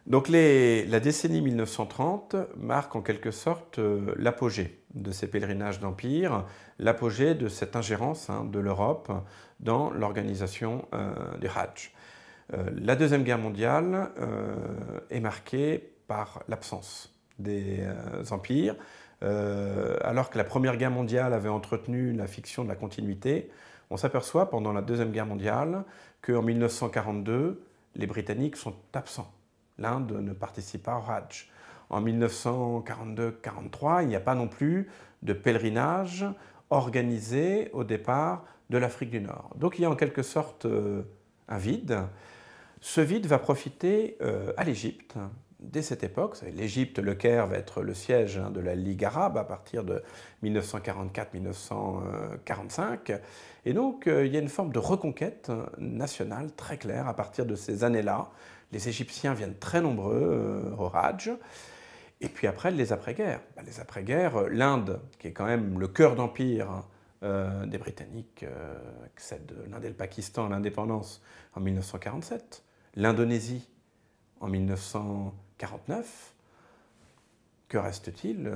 Donc la décennie 1930 marque en quelque sorte l'apogée de ces pèlerinages d'empire, l'apogée de cette ingérence de l'Europe dans l'organisation du Hajj. La Deuxième Guerre mondiale est marquée par l'absence des empires, alors que la Première Guerre mondiale avait entretenu la fiction de la continuité. On s'aperçoit pendant la Deuxième Guerre mondiale qu'en 1942, les Britanniques sont absents. L'Inde ne participe pas au Hajj. En 1942-43, il n'y a pas non plus de pèlerinage organisé au départ de l'Afrique du Nord. Donc il y a en quelque sorte un vide. Ce vide va profiter à l'Égypte. Dès cette époque, l'Égypte, le Caire va être le siège de la Ligue arabe à partir de 1944-1945. Et donc, il y a une forme de reconquête nationale très claire à partir de ces années-là. Les Égyptiens viennent très nombreux au Hajj. Et puis après, les après-guerres. Les après-guerres, l'Inde, qui est quand même le cœur d'empire des Britanniques, accède l'Inde et le Pakistan à l'indépendance en 1947. L'Indonésie en 1949, que reste-t-il?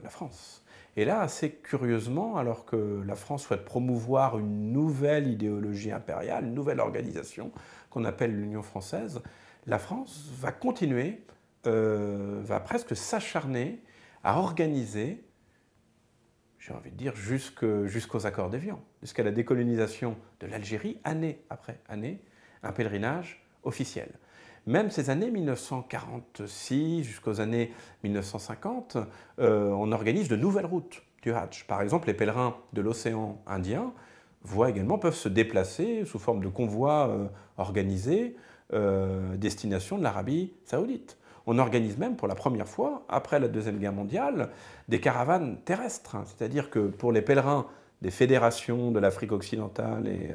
La France. Et là, assez curieusement, alors que la France souhaite promouvoir une nouvelle idéologie impériale, une nouvelle organisation qu'on appelle l'Union française, la France va continuer, va presque s'acharner à organiser, j'ai envie de dire, jusqu'aux accords d'Évian, jusqu'à la décolonisation de l'Algérie, année après année, un pèlerinage officiel. Même ces années 1946 jusqu'aux années 1950, on organise de nouvelles routes du Hajj. Par exemple, les pèlerins de l'océan Indien peuvent se déplacer sous forme de convois organisés destination de l'Arabie saoudite. On organise même pour la première fois, après la Deuxième Guerre mondiale, des caravanes terrestres. C'est-à-dire que pour les pèlerins des fédérations de l'Afrique occidentale et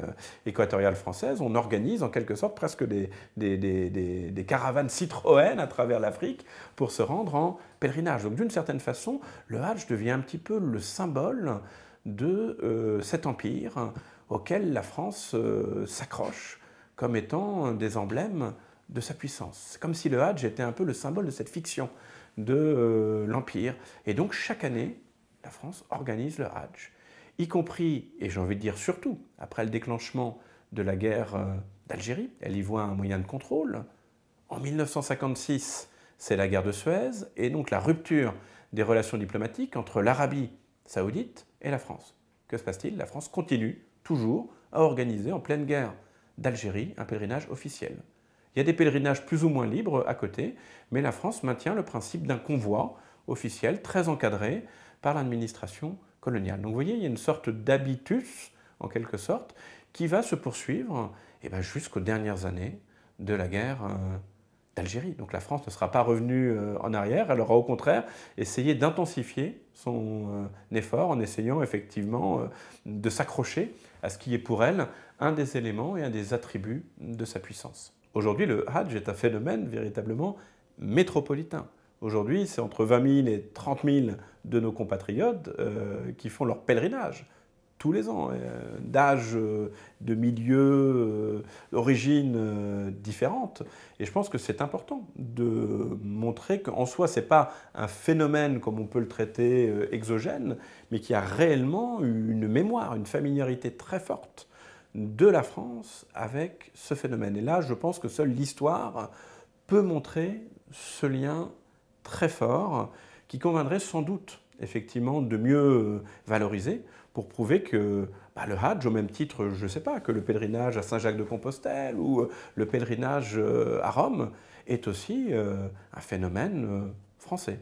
équatoriale française, on organise en quelque sorte presque des caravanes Citroën à travers l'Afrique pour se rendre en pèlerinage. Donc d'une certaine façon, le Hajj devient un petit peu le symbole de cet empire auquel la France s'accroche comme étant des emblèmes de sa puissance. C'est comme si le Hajj était un peu le symbole de cette fiction de l'empire. Et donc chaque année, la France organise le Hajj, y compris, et j'ai envie de dire surtout, après le déclenchement de la guerre d'Algérie. Elle y voit un moyen de contrôle. En 1956, c'est la guerre de Suez, et donc la rupture des relations diplomatiques entre l'Arabie saoudite et la France. Que se passe-t-il? La France continue toujours à organiser en pleine guerre d'Algérie un pèlerinage officiel. Il y a des pèlerinages plus ou moins libres à côté, mais la France maintient le principe d'un convoi officiel très encadré par l'administration coloniale. Donc vous voyez, il y a une sorte d'habitus, en quelque sorte, qui va se poursuivre jusqu'aux dernières années de la guerre d'Algérie. Donc la France ne sera pas revenue en arrière, elle aura au contraire essayé d'intensifier son effort en essayant effectivement de s'accrocher à ce qui est pour elle un des éléments et un des attributs de sa puissance. Aujourd'hui, le Hajj est un phénomène véritablement métropolitain. Aujourd'hui, c'est entre 20 000 et 30 000 de nos compatriotes qui font leur pèlerinage tous les ans, d'âge, de milieux, d'origines différentes. Et je pense que c'est important de montrer qu'en soi, ce n'est pas un phénomène comme on peut le traiter exogène, mais qui a réellement une mémoire, une familiarité très forte de la France avec ce phénomène. Et là, je pense que seule l'histoire peut montrer ce lien très fort qui conviendrait sans doute effectivement de mieux valoriser pour prouver que le Hajj, au même titre, je ne sais pas, que le pèlerinage à Saint-Jacques-de-Compostelle ou le pèlerinage à Rome, est aussi un phénomène français.